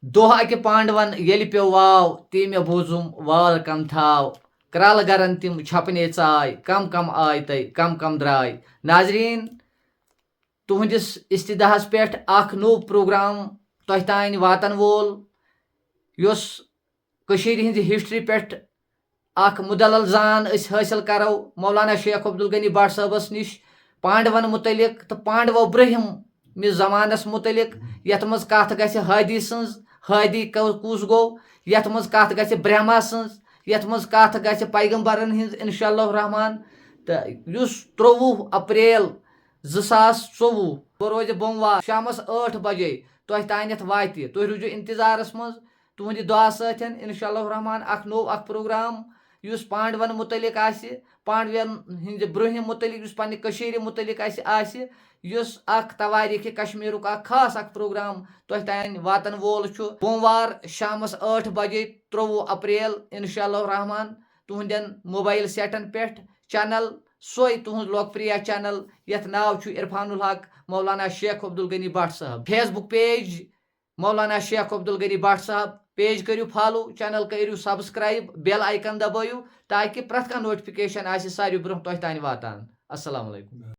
दोह अकि पांडवन येलि pave वाव ती मे बूजुम वाल कम थाव कराल गरन तिम छपने चाय कम कम आय तय कम कम द्राय। नाजरीन तुहंदिस इस्तिदाहस पेठ अख नो प्रोग्राम तोह तान वातन वोल युस कशीर हिंद हिस्ट्री पेठ अख मुदलल जान हासिल करो मौलाना शेख अब्दुल गनी भट्ट साहबस निश पांडवन मुतलिक तो पांडवो ब्रहिम मिस जमानस मुतलिक यथ मज कथ गछ हादी सन्ज हादी कुस गो यथ मज कथ गछ ब्रह्मा सन्ज यथ मज कथ गछ पैगंबरन हिंद इंशाअल्लाह रहमान तो युस 23 अप्रैल 2024 वो रोज बोमवार शामस 8 बजे तोह तानथ वाति तुह रूजु इंतजारस मज तुहंद दुआ सतन इंशाअल्लाह रहमान अख नो अख प्रोग्राम युस पांडवन मुतलिक आसि पांडवन हिंद ब्रहिम मुतलिक युस पन्ने कशीर मुतलिक आसि युस अख तवारीख कश्मीरुक अख खास अख प्रोग्राम तोह तान वातन वोल छु बोमवार शामस 8 बजे 23 अप्रैल इंशाअल्लाह रहमान तुहंदन मोबाइल सेटन पेठ चैनल सोई तुहंद लोकप्रिय चैनल यथ नाव छु इरफानुल हक मौलाना शेख अब्दुल गनी भट्ट साहब फेसबुक पेज मौलाना शेख अब्दुल गनी भट्ट साहब पेज करू फॉलो चैनल करू सब्सक्राइब बेल आइकन दबायू ताकि प्रथ कह नोटिफिकेशन आसि सारी ब्रोह तोह तान वातान। अस्सलाम वालेकुम।